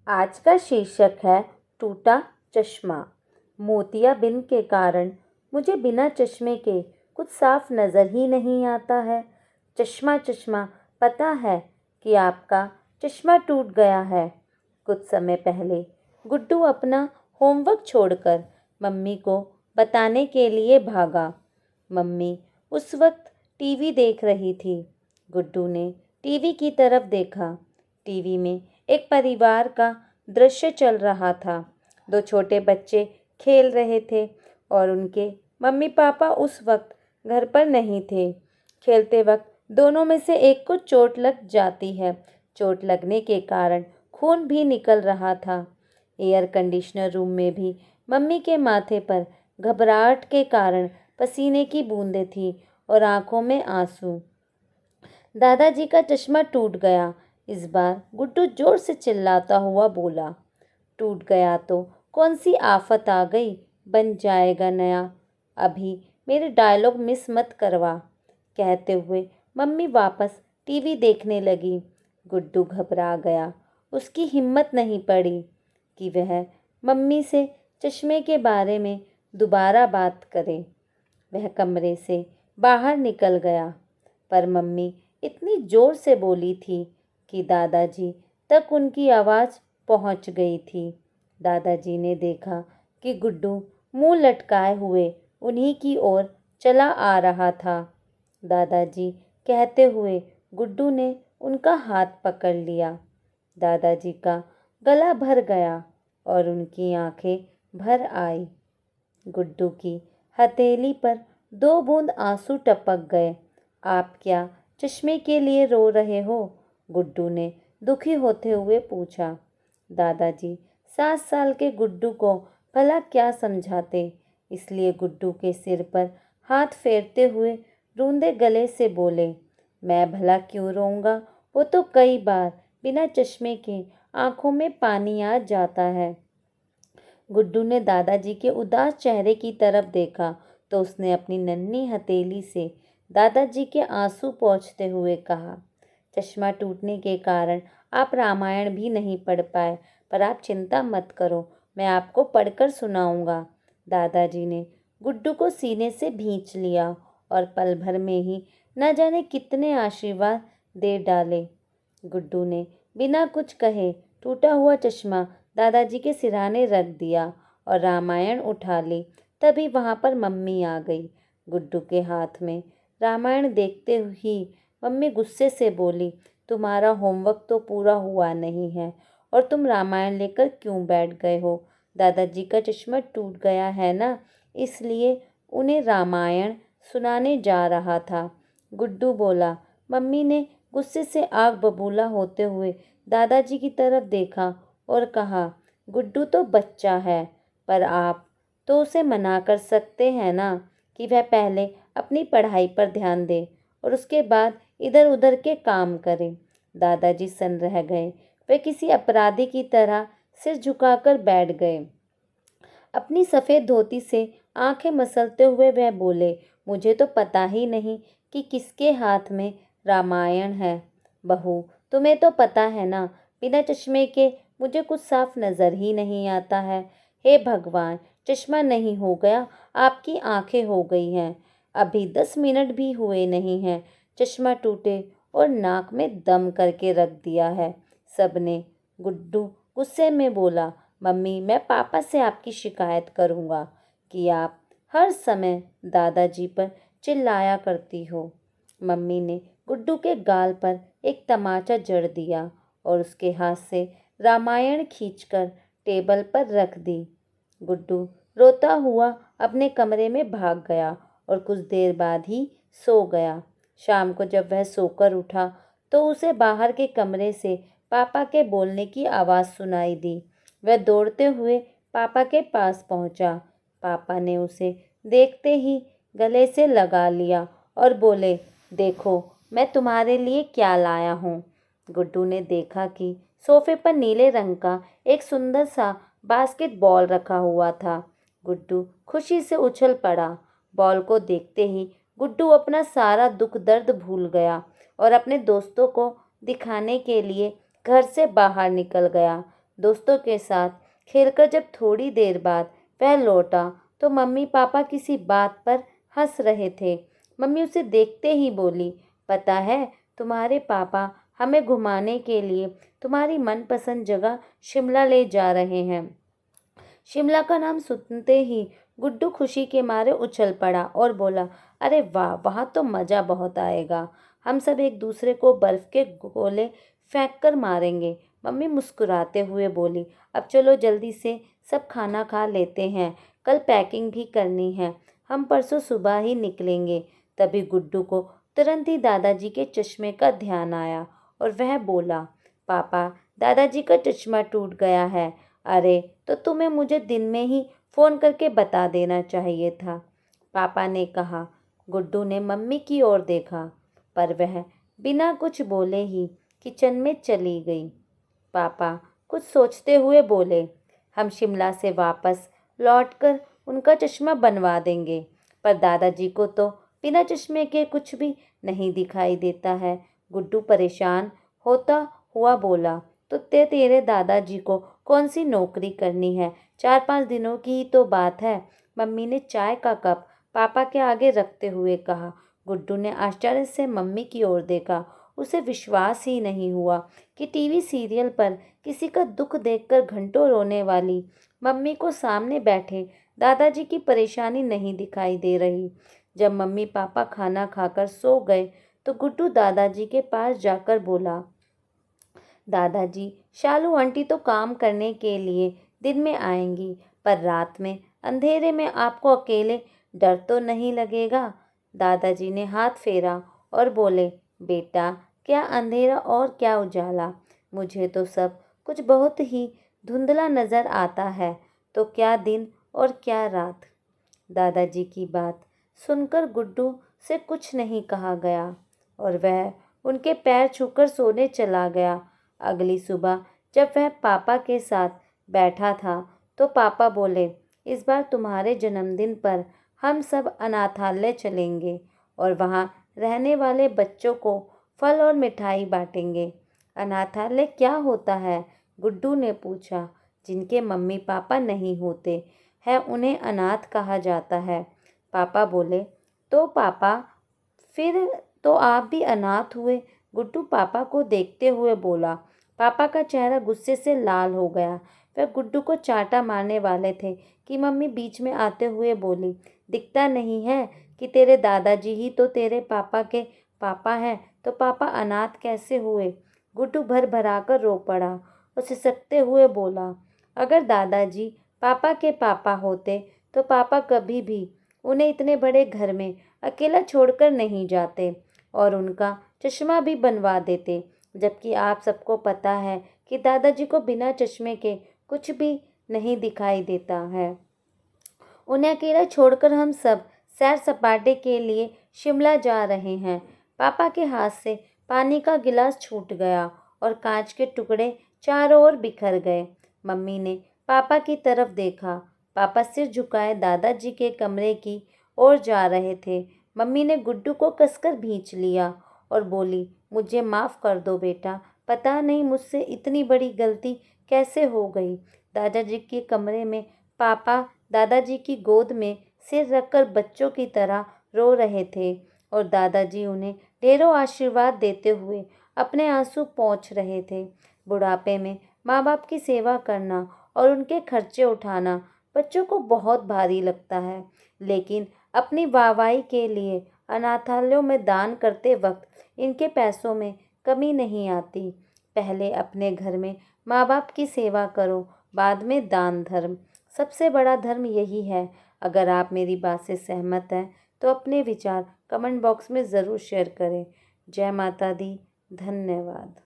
आज का शीर्षक है टूटा चश्मा। मोतियाबिंद के कारण मुझे बिना चश्मे के कुछ साफ नज़र ही नहीं आता है। चश्मा चश्मा, पता है कि आपका चश्मा टूट गया है। कुछ समय पहले गुड्डू अपना होमवर्क छोड़कर मम्मी को बताने के लिए भागा। मम्मी उस वक्त टीवी देख रही थी। गुड्डू ने टीवी की तरफ देखा। टीवी में एक परिवार का दृश्य चल रहा था। दो छोटे बच्चे खेल रहे थे और उनके मम्मी पापा उस वक्त घर पर नहीं थे। खेलते वक्त दोनों में से एक को चोट लग जाती है। चोट लगने के कारण खून भी निकल रहा था। एयर कंडीशनर रूम में भी मम्मी के माथे पर घबराहट के कारण पसीने की बूंदें थीं और आंखों में आंसू। दादाजी का चश्मा टूट गया। इस बार गुड्डू जोर से चिल्लाता हुआ बोला, टूट गया तो कौन सी आफत आ गई, बन जाएगा नया। अभी मेरे डायलॉग मिस मत करवा। कहते हुए मम्मी वापस टीवी देखने लगी। गुड्डू घबरा गया। उसकी हिम्मत नहीं पड़ी कि वह मम्मी से चश्मे के बारे में दोबारा बात करे। वह कमरे से बाहर निकल गया, पर मम्मी इतनी जोर से बोली थी कि दादाजी तक उनकी आवाज़ पहुंच गई थी। दादाजी ने देखा कि गुड्डू मुंह लटकाए हुए उन्हीं की ओर चला आ रहा था। दादाजी कहते हुए गुड्डू ने उनका हाथ पकड़ लिया। दादाजी का गला भर गया और उनकी आंखें भर आई। गुड्डू की हथेली पर दो बूंद आंसू टपक गए। आप क्या चश्मे के लिए रो रहे हो? गुड्डू ने दुखी होते हुए पूछा। दादाजी 7 साल के गुड्डू को भला क्या समझाते, इसलिए गुड्डू के सिर पर हाथ फेरते हुए रूंधे गले से बोले, मैं भला क्यों रोऊंगा? वो तो कई बार बिना चश्मे के आंखों में पानी आ जाता है। गुड्डू ने दादाजी के उदास चेहरे की तरफ देखा तो उसने अपनी नन्ही हथेली से दादाजी के आंसू पोंछते हुए कहा, चश्मा टूटने के कारण आप रामायण भी नहीं पढ़ पाए, पर आप चिंता मत करो, मैं आपको पढ़कर सुनाऊंगा। दादाजी ने गुड्डू को सीने से भींच लिया और पल भर में ही न जाने कितने आशीर्वाद दे डाले। गुड्डू ने बिना कुछ कहे टूटा हुआ चश्मा दादाजी के सिरहाने रख दिया और रामायण उठा ली। तभी वहाँ पर मम्मी आ गई। गुड्डू के हाथ में रामायण देखते ही मम्मी गुस्से से बोली, तुम्हारा होमवर्क तो पूरा हुआ नहीं है और तुम रामायण लेकर क्यों बैठ गए हो? दादाजी का चश्मा टूट गया है ना, इसलिए उन्हें रामायण सुनाने जा रहा था। गुड्डू बोला। मम्मी ने गुस्से से आग बबूला होते हुए दादाजी की तरफ देखा और कहा, गुड्डू तो बच्चा है, पर आप तो उसे मना कर सकते हैं ना कि वह पहले अपनी पढ़ाई पर ध्यान दे और उसके बाद इधर उधर के काम करे। दादाजी सन्न रह गए। वे किसी अपराधी की तरह सिर झुकाकर बैठ गए। अपनी सफ़ेद धोती से आंखें मसलते हुए वह बोले, मुझे तो पता ही नहीं कि किसके हाथ में रामायण है। बहू, तुम्हें तो पता है ना, बिना चश्मे के मुझे कुछ साफ नज़र ही नहीं आता है। हे भगवान, चश्मा नहीं हो गया, आपकी आंखें हो गई हैं। अभी 10 मिनट भी हुए नहीं हैं, चश्मा टूटे और नाक में दम करके रख दिया है सबने। गुड्डू गुस्से में बोला, मम्मी, मैं पापा से आपकी शिकायत करूँगा कि आप हर समय दादाजी पर चिल्लाया करती हो। मम्मी ने गुड्डू के गाल पर एक तमाचा जड़ दिया और उसके हाथ से रामायण खींचकर टेबल पर रख दी। गुड्डू रोता हुआ अपने कमरे में भाग गया और कुछ देर बाद ही सो गया। शाम को जब वह सोकर उठा तो उसे बाहर के कमरे से पापा के बोलने की आवाज़ सुनाई दी। वह दौड़ते हुए पापा के पास पहुंचा। पापा ने उसे देखते ही गले से लगा लिया और बोले, देखो मैं तुम्हारे लिए क्या लाया हूँ। गुड्डू ने देखा कि सोफे पर नीले रंग का एक सुंदर सा बास्केटबॉल रखा हुआ था। गुड्डू खुशी से उछल पड़ा। बॉल को देखते ही गुड्डू अपना सारा दुख दर्द भूल गया और अपने दोस्तों को दिखाने के लिए घर से बाहर निकल गया। दोस्तों के साथ खेलकर जब थोड़ी देर बाद वह लौटा तो मम्मी पापा किसी बात पर हंस रहे थे। मम्मी उसे देखते ही बोली, पता है तुम्हारे पापा हमें घुमाने के लिए तुम्हारी मनपसंद जगह शिमला ले जा रहे हैं। शिमला का नाम सुनते ही गुड्डू खुशी के मारे उछल पड़ा और बोला, अरे वाह, वहाँ तो मज़ा बहुत आएगा। हम सब एक दूसरे को बर्फ़ के गोले फेंक कर मारेंगे। मम्मी मुस्कुराते हुए बोली, अब चलो जल्दी से सब खाना खा लेते हैं, कल पैकिंग भी करनी है, हम परसों सुबह ही निकलेंगे। तभी गुड्डू को तुरंत ही दादाजी के चश्मे का ध्यान आया और वह बोला, पापा, दादाजी का चश्मा टूट गया है। अरे, तो तुम्हें मुझे दिन में ही फ़ोन करके बता देना चाहिए था, पापा ने कहा। गुड्डू ने मम्मी की ओर देखा, पर वह बिना कुछ बोले ही किचन में चली गई। पापा कुछ सोचते हुए बोले, हम शिमला से वापस लौटकर उनका चश्मा बनवा देंगे, पर दादाजी को तो बिना चश्मे के कुछ भी नहीं दिखाई देता है। गुड्डू परेशान होता हुआ बोला, तो तेरे दादाजी को कौन सी नौकरी करनी है, 4-5 दिनों की ही तो बात है। मम्मी ने चाय का कप पापा के आगे रखते हुए कहा। गुड्डू ने आश्चर्य से मम्मी की ओर देखा। उसे विश्वास ही नहीं हुआ कि टीवी सीरियल पर किसी का दुख देखकर घंटों रोने वाली मम्मी को सामने बैठे दादाजी की परेशानी नहीं दिखाई दे रही। जब मम्मी पापा खाना खाकर सो गए तो गुड्डू दादाजी के पास जाकर बोला, दादाजी, शालू आंटी तो काम करने के लिए दिन में आएंगी, पर रात में अंधेरे में आपको अकेले डर तो नहीं लगेगा? दादाजी ने हाथ फेरा और बोले, बेटा, क्या अंधेरा और क्या उजाला, मुझे तो सब कुछ बहुत ही धुंधला नज़र आता है, तो क्या दिन और क्या रात। दादाजी की बात सुनकर गुड्डू से कुछ नहीं कहा गया और वह उनके पैर छूकर सोने चला गया। अगली सुबह जब वह पापा के साथ बैठा था तो पापा बोले, इस बार तुम्हारे जन्मदिन पर हम सब अनाथालय चलेंगे और वहाँ रहने वाले बच्चों को फल और मिठाई बांटेंगे। अनाथालय क्या होता है? गुड्डू ने पूछा। जिनके मम्मी पापा नहीं होते हैं उन्हें अनाथ कहा जाता है, पापा बोले। तो पापा, फिर तो आप भी अनाथ हुए? गुड्डू पापा को देखते हुए बोला। पापा का चेहरा गुस्से से लाल हो गया। वह गुड्डू को चांटा मारने वाले थे कि मम्मी बीच में आते हुए बोली, दिखता नहीं है कि तेरे दादाजी ही तो तेरे पापा के पापा हैं, तो पापा अनाथ कैसे हुए? गुड्डू भर भरा कर रो पड़ा और सिसकते हुए बोला, अगर दादाजी पापा के पापा होते तो पापा कभी भी उन्हें इतने बड़े घर में अकेला छोड़कर नहीं जाते और उनका चश्मा भी बनवा देते, जबकि आप सबको पता है कि दादाजी को बिना चश्मे के कुछ भी नहीं दिखाई देता है। उन्हें अकेला छोड़कर हम सब सैर सपाटे के लिए शिमला जा रहे हैं। पापा के हाथ से पानी का गिलास छूट गया और कांच के टुकड़े चारों ओर बिखर गए। मम्मी ने पापा की तरफ देखा। पापा सिर झुकाए दादाजी के कमरे की ओर जा रहे थे। मम्मी ने गुड्डू को कसकर भींच लिया और बोली, मुझे माफ़ कर दो बेटा, पता नहीं मुझसे इतनी बड़ी गलती कैसे हो गई। दादाजी के कमरे में पापा दादाजी की गोद में सिर रखकर बच्चों की तरह रो रहे थे और दादाजी उन्हें ढेरों आशीर्वाद देते हुए अपने आंसू पोंछ रहे थे। बुढ़ापे में माँ बाप की सेवा करना और उनके खर्चे उठाना बच्चों को बहुत भारी लगता है, लेकिन अपनी वाहवाही के लिए अनाथालयों में दान करते वक्त इनके पैसों में कमी नहीं आती। पहले अपने घर में माँ बाप की सेवा करो, बाद में दान धर्म। सबसे बड़ा धर्म यही है। अगर आप मेरी बात से सहमत हैं तो अपने विचार कमेंट बॉक्स में ज़रूर शेयर करें। जय माता दी। धन्यवाद।